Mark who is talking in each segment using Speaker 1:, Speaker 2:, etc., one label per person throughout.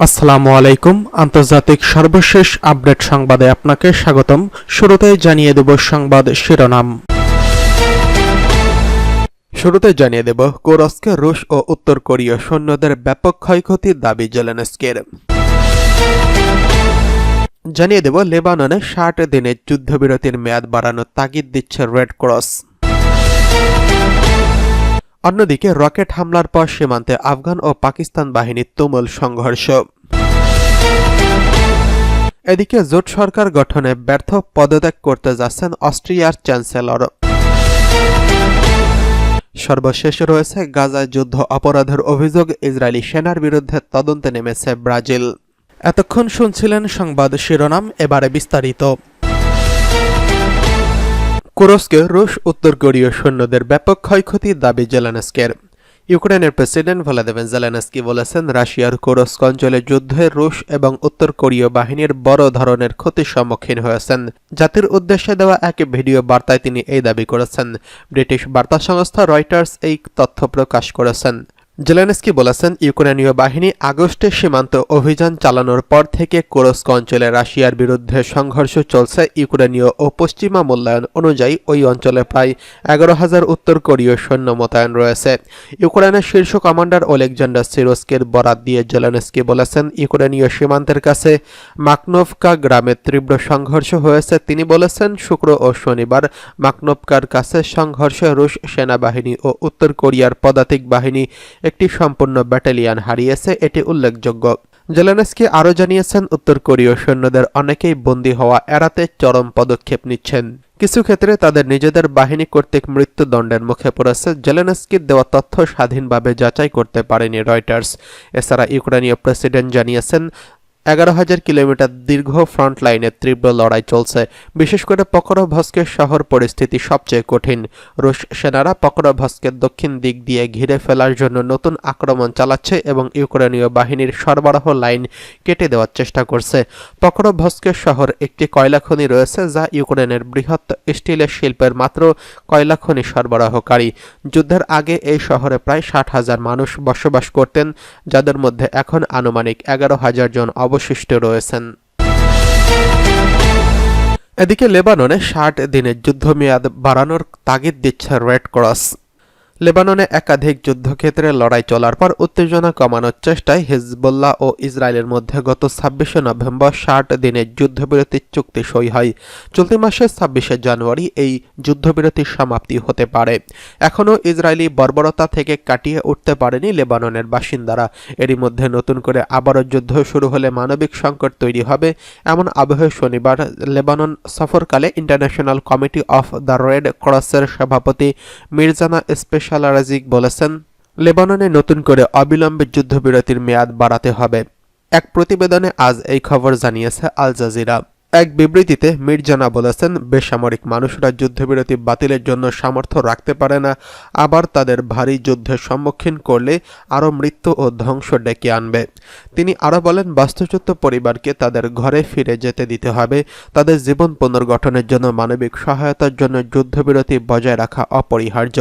Speaker 1: আসসালামু আলাইকুম। আন্তর্জাতিক সর্বশেষ আপডেট সংবাদে আপনাকে স্বাগতম। শুরুতেই জানিয়ে দেব সংবাদ শিরোনাম। কুরস্কে রুশ ও উত্তর কোরীয় সৈন্যদের ব্যাপক ক্ষয়ক্ষতির দাবি জেলেনস্কির। জানিয়ে দেব লেবাননে ৬০ দিনের যুদ্ধবিরতির মেয়াদ বাড়ানোর তাগিদ দিচ্ছে রেড ক্রস। অন্যদিকে রকেট হামলার পর সীমান্তে আফগান ও পাকিস্তান বাহিনীর তুমুল সংঘর্ষ। এদিকে জোট সরকার গঠনে ব্যর্থ, পদত্যাগ করতে যাচ্ছেন অস্ট্রিয়ার চ্যান্সেলর। সর্বশেষ রয়েছে গাজায় যুদ্ধ অপরাধের অভিযোগ, ইসরায়েলি সেনার বিরুদ্ধে তদন্তে নেমেছে ব্রাজিল। এতক্ষণ শুনছিলেন সংবাদ শিরোনাম, এবারে বিস্তারিত। কুরস্কে রুশ উত্তর কোরীয় সৈন্যদের ব্যাপক ক্ষয়ক্ষতির দাবি জেলেনস্কির। ইউক্রেনের প্রেসিডেন্ট ভলোদিমির জেলেনস্কি বলেছেন, রাশিয়ার কুরস্ক অঞ্চলে যুদ্ধে রুশ এবং উত্তর কোরীয় বাহিনীর বড় ধরনের ক্ষতির সম্মুখীন হয়েছেন। জাতির উদ্দেশ্যে দেওয়া এক ভিডিও বার্তায় তিনি এই দাবি করেছেন। ব্রিটিশ বার্তা সংস্থা রয়টার্স এই তথ্য প্রকাশ করেছেন। জেলেনস্কি বলেছেন, ইউক্রেনীয় বাহিনী আগস্টে সীমান্ত অভিযান চালানোর পর থেকে কুরস্ক অঞ্চলে রাশিয়ার বিরুদ্ধে সংঘর্ষ চলছে। ইউক্রেনীয় ও পশ্চিমা মূল্যায়ন অনুযায়ী ওই অঞ্চলে প্রায় ১১,০০০ উত্তর কোরীয় সৈন্য মোতায়েন রয়েছে। ইউক্রেনের শীর্ষ কমান্ডার ওলেকজান্ডার সিরস্কির বরাত দিয়ে জেলেনস্কি বলেছেন, ইউক্রেনীয় সীমান্তের কাছে মাকনোভকা গ্রামে তীব্র সংঘর্ষ হয়েছে। তিনি বলেছেন, শুক্র ও শনিবার মাকনোভকার কাছে সংঘর্ষে রুশ সেনাবাহিনী ও উত্তর কোরিয়ার পদাতিক বাহিনী একটি সম্পূর্ণ ব্যাটালিয়ন হারিয়েছে, এটি উল্লেখযোগ্য। জেলেনস্কি আরও জানিয়েছেন, উত্তর কোরীয় সৈন্যদের অনেকেই বন্দী হওয়া এড়াতে চরম পদক্ষেপ নিচ্ছেন। কিছু ক্ষেত্রে তাদের নিজেদের বাহিনী কর্তৃক মৃত্যুদণ্ডের মুখে পড়েছে। জেলেনস্কির দেওয়া তথ্য স্বাধীনভাবে যাচাই করতে পারেনি রয়টার্স। এছাড়া ইউক্রেনীয় প্রেসিডেন্ট জানিয়েছেন, ১১,০০০ কিলোমিটার দীর্ঘ ফ্রন্ট লাইনে তীব্র লড়াই চলছে। বিশেষ করে পকরভস্কের শহর পরিস্থিতি সবচেয়ে কঠিন। রুশ সেনারা পকরভস্কের দক্ষিণ দিক দিয়ে ঘিরে ফেলার জন্য নতুন আক্রমণ চালাচ্ছে এবং ইউক্রেনীয় বাহিনীর সরবরাহ লাইন কেটে দেওয়ার চেষ্টা করছে। পকরভস্কের শহর একটি কয়লা খনি রয়েছে, যা ইউক্রেনের বৃহৎ স্টিলের শিল্পের মাত্র কয়লা খনি সরবরাহকারী। যুদ্ধের আগে এই শহরে প্রায় ৬০,০০০ মানুষ বসবাস করতেন, যাদের মধ্যে এখন আনুমানিক ১১,০০০ জন অবশিষ্ট রয়েছেন। এদিকে লেবাননে ৬০ দিনের যুদ্ধমেয়াদ বাড়ানোর তাগিদ দিচ্ছে রেড ক্রস। লেবাননে একাধিক যুদ্ধক্ষেত্রে লড়াই চলার পর উত্তেজনা কমানোর চেষ্টায় হিজবুল্লাহ ও ইসরায়েলের মধ্যে গত ২৬শে নভেম্বর ৬০ দিনের যুদ্ধবিরতির চুক্তি সই হয়। চলতি মাসের ২৬শে জানুয়ারি এই যুদ্ধবিরতির সমাপ্তি হতে পারে। এখনও ইসরায়েলি বর্বরতা থেকে কাটিয়ে উঠতে পারেনি লেবাননের বাসিন্দারা। এরই মধ্যে নতুন করে আবারও যুদ্ধ শুরু হলে মানবিক সংকট তৈরি হবে, এমন আবহে শনিবার লেবানন সফরকালে international committee of the red ক্রসের সভাপতি মির্জানা রাজিক বলেছেন, লেবাননে নতুন করে অবিলম্বে যুদ্ধবিরতির মেয়াদ বাড়াতে হবে। এক প্রতিবেদনে আজ এই খবর জানিয়েছে আল জাজিরা। এক বিবৃতিতে মির্জানা বলেছেন, বেসামরিক মানুষরা যুদ্ধবিরতি বাতিলের জন্য সামর্থ্য রাখতে পারে না, আবার তাদের ভারী যুদ্ধের সম্মুখীন করলে আরও মৃত্যু ও ধ্বংস ডেকে আনবে। তিনি আরও বলেন, বাস্তুচ্যুত পরিবারকে তাদের ঘরে ফিরে যেতে দিতে হবে। তাদের জীবন পুনর্গঠনের জন্য মানবিক সহায়তার জন্য যুদ্ধবিরতি বজায় রাখা অপরিহার্য।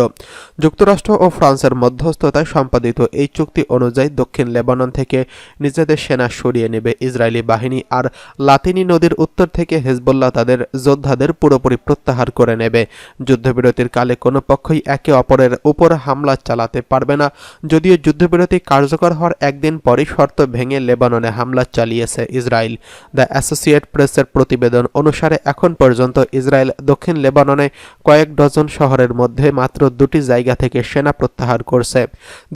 Speaker 1: যুক্তরাষ্ট্র ও ফ্রান্সের মধ্যস্থতায় সম্পাদিত এই চুক্তি অনুযায়ী দক্ষিণ লেবানন থেকে নিজেদের সেনা সরিয়ে নেবে ইসরায়েলি বাহিনী, আর লাতিনি নদীর উত্তর থেকে হিজবুল্লাহ তাদের যোদ্ধাদের পুরোপুরি প্রত্যাহার করে নেবে। যুদ্ধবিরতির কালে কোনো পক্ষই একে অপরের উপর হামলা চালাতে পারবে না। যদিও যুদ্ধবিরতি কার্যকর হওয়ার একদিন পরই শর্ত ভেঙে লেবাননে হামলা চালিয়েছে ইসরায়েল। দ্য অ্যাসোসিয়েট প্রেসের প্রতিবেদন অনুসারে এখন পর্যন্ত ইসরায়েল দক্ষিণ লেবাননে কয়েক ডজন শহরের মধ্যে মাত্র ২টি জায়গা থেকে সেনা প্রত্যাহার করছে।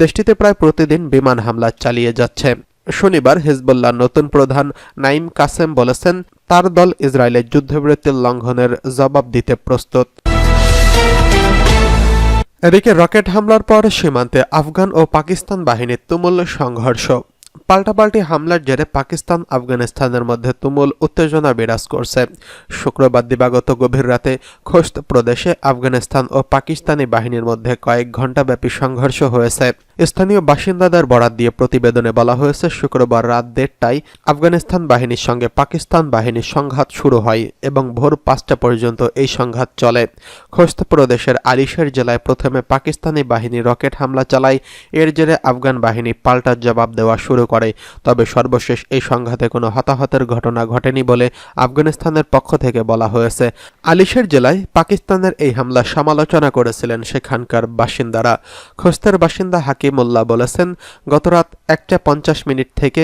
Speaker 1: দেশটিতে প্রায় প্রতিদিন বিমান হামলা চালিয়ে যাচ্ছে। শনিবার হিজবুল্লাহর নতুন প্রধান নাইম কাসেম বলেছেন, তার দল ইসরায়েলের যুদ্ধবিরতির লঙ্ঘনের জবাব দিতে প্রস্তুত। এদিকে রকেট হামলার পর সীমান্তে আফগান ও পাকিস্তান বাহিনীর তুমুল সংঘর্ষ। পাল্টাপাল্টি হামলার জেরে পাকিস্তান আফগানিস্তানের মধ্যে তুমুল উত্তেজনা বিরাজ করছে। শুক্রবার দিবাগত গভীর রাতে খোস্ত প্রদেশে আফগানিস্তান ও পাকিস্তানি বাহিনীর মধ্যে কয়েক ঘণ্টাব্যাপী সংঘর্ষ হয়েছে। স্থানীয় বাসিন্দাদের বরাত দিয়ে প্রতিবেদনে বলা হয়েছে, শুক্রবার রাত 1:30টায় আফগানিস্তান বাহিনীর সঙ্গে পাকিস্তান বাহিনীর সংঘাত শুরু হয় এবং ভোর 5টা পর্যন্ত এই সংঘাত চলে। খোস্ত প্রদেশের আলিশের জেলায় প্রথমে পাকিস্তানি বাহিনী রকেট হামলা চালায়। এর জেরে আফগান বাহিনী পাল্টা জবাব দেওয়া শুরু করে। তবে সর্বশেষ এই সংঘাতে কোনো হতাহতের ঘটনা ঘটেনি বলে আফগানিস্তানের পক্ষ থেকে বলা হয়েছে। আলিশের জেলায় পাকিস্তানের এই হামলা সমালোচনা করেছিলেন সেখানকার বাসিন্দারা। খোস্তের বাসিন্দা হাকিমুল্লাহ বলেছেন, গতরাত 1:50 থেকে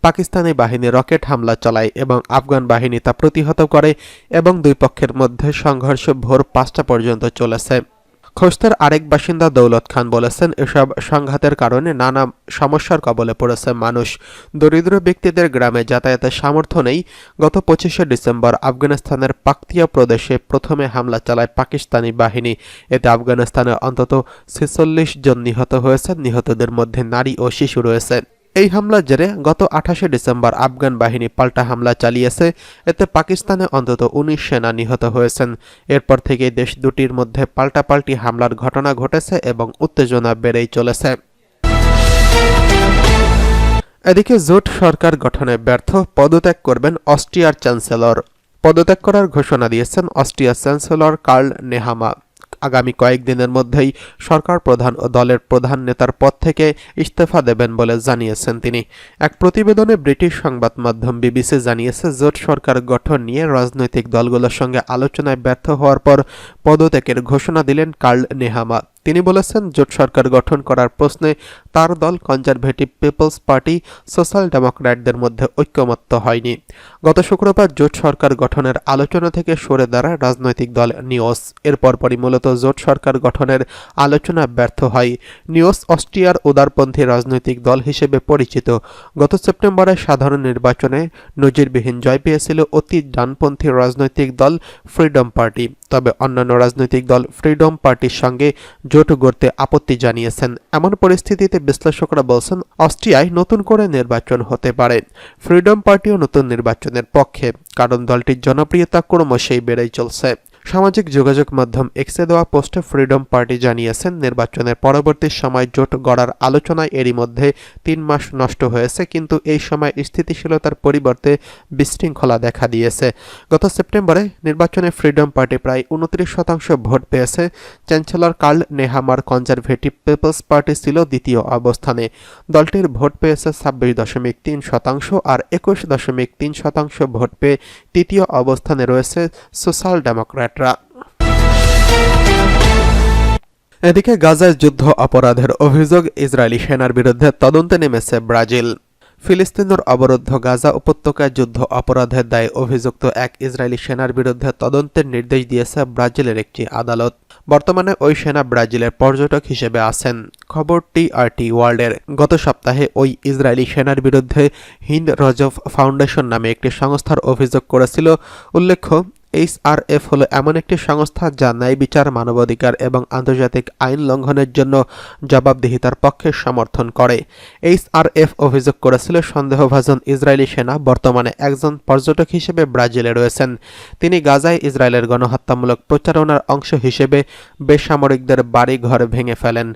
Speaker 1: পাকিস্তানি বাহিনী রকেট হামলা চালায় এবং আফগান বাহিনী তা প্রতিহত করে এবং দুই পক্ষের মধ্যে সংঘর্ষ ভোর 5টা পর্যন্ত চলেছে। খোস্তের আরেক বাসিন্দা দৌলত খান বলেছেন, এসব সংঘাতের কারণে নানা সমস্যার কবলে পড়েছে মানুষ। দরিদ্র ব্যক্তিদের গ্রামে যাতায়াতের সামর্থ্য নেই। গত 25শে ডিসেম্বর আফগানিস্তানের পাকতিয়া প্রদেশে প্রথমে হামলা চালায় পাকিস্তানি বাহিনী। এতে আফগানিস্তানে অন্তত 46 জন নিহত হয়েছে। নিহতদের মধ্যে নারী ও শিশু রয়েছে। এই হামলার জেরে গত 28শে ডিসেম্বর আফগান বাহিনী পাল্টা হামলা চালিয়েছে। এতে পাকিস্তানে অন্তত 19 সেনা নিহত হয়েছেন। এরপর থেকে দেশ দুটির মধ্যে পাল্টাপাল্টি হামলার ঘটনা ঘটেছে এবং উত্তেজনা বেড়েই চলেছে। এদিকে জোট সরকার গঠনে ব্যর্থ, পদত্যাগ করবেন অস্ট্রিয়ার চ্যান্সেলর। পদত্যাগ করার ঘোষণা দিয়েছেন অস্ট্রিয়ার চ্যান্সেলর কার্ল নেহামা। আগামী কয়েকদিনের মধ্যেই সরকার প্রধান ও দলের প্রধান নেতার পদ থেকে ইস্তফা দেবেন বলে জানিয়েছেন তিনি। এক প্রতিবেদনে ব্রিটিশ সংবাদ মাধ্যম বিবিসি জানিয়েছে, জোট সরকার গঠন নিয়ে রাজনৈতিক দলগুলোর সঙ্গে আলোচনায় ব্যর্থ হওয়ার পর পদত্যাগের ঘোষণা দিলেন কার্ল নেহামা। তিনি বলেছেন, জোট সরকার গঠন করার প্রশ্নে তার দল কনজারভেটিভ পিপলস পার্টি সোশ্যাল ডেমোক্র্যাটদের মধ্যে ঐক্যমত্য হয়নি। গত শুক্রবার জোট সরকার গঠনের আলোচনা থেকে সরে দাঁড়ায় রাজনৈতিক দল নিওস। এর পরপরই মূলত জোট সরকার গঠনের আলোচনা ব্যর্থ হয়। নিওস অস্ট্রিয়ার উদারপন্থী রাজনৈতিক দল হিসেবে পরিচিত। গত সেপ্টেম্বরে সাধারণ নির্বাচনে নজিরবিহীন জয় পেয়েছিল অতি ডানপন্থী রাজনৈতিক দল ফ্রিডম পার্টি। তবে অন্যান্য রাজনৈতিক দল ফ্রিডম পার্টির সঙ্গে জোট গড়তে আপত্তি জানিয়েছেন। এমন পরিস্থিতিতে বিশ্লেষকরা বলছেন, অস্ট্রিয়ায় নতুন করে নির্বাচন হতে পারে। ফ্রিডম পার্টিও নতুন নির্বাচনের পক্ষে, কারণ দলটির জনপ্রিয়তা ক্রমশই বেড়েই চলছে। সামাজিক যোগাযোগ মাধ্যম এক্সে দেওয়া পোস্টে ফ্রিডম পার্টি জানিয়েছেন, নির্বাচনের পরবর্তী সময় জোট গড়ার আলোচনায় এরই মধ্যে 3 মাস নষ্ট হয়েছে, কিন্তু এই সময় স্থিতিশীলতার পরিবর্তে বিশৃঙ্খলা দেখা দিয়েছে। গত সেপ্টেম্বরে নির্বাচনে ফ্রিডম পার্টি প্রায় 29% ভোট পেয়েছে। Chancellor Karl Nehammer conservative people's party ছিল দ্বিতীয় অবস্থানে। দলটির ভোট পেয়েছে 26.3% আর 21.3% ভোট পেয়ে তৃতীয় অবস্থানে রয়েছে সোশ্যাল ডেমোক্র্যাট। এদিকে গাজায় যুদ্ধ অপরাধের অভিযোগ ইসরায়েলি সেনার বিরুদ্ধে তদন্তে নেমেছে ব্রাজিল। ফিলিস্তিনের অবরুদ্ধ গাজা উপত্যকায় যুদ্ধ অপরাধের দায়ে অভিযুক্ত এক ইসরায়েলি সেনার বিরুদ্ধে তদন্তের নির্দেশ দিয়েছে ব্রাজিলের একটি আদালত। বর্তমানে ওই সেনা ব্রাজিলের পর্যটক হিসেবে আছেন। খবর টিআরটি ওয়ার্ল্ডের। গত সপ্তাহে ওই ইসরায়েলি সেনার বিরুদ্ধে হিন্দ রজভ ফাউন্ডেশন নামে একটি সংস্থার অভিযোগ করেছিল। উল্লেখ্য, এইচআরএফ হলো এমন একটি সংস্থা যা ন্যায় বিচার, মানবাধিকার এবং আন্তর্জাতিক আইন লঙ্ঘনের জন্য জবাবদিহিতার পক্ষে সমর্থন করে। এইচআরএফ অভিযোগ করেছিল, সন্দেহভাজন ইসরায়েলি সেনা বর্তমানে একজন পর্যটক হিসেবে ব্রাজিলে রয়েছেন। তিনি গাজায় ইসরায়েলের গণহত্যামূলক প্রচারণার অংশ হিসেবে বেসামরিকদের বাড়ি ঘর ভেঙে ফেলেন।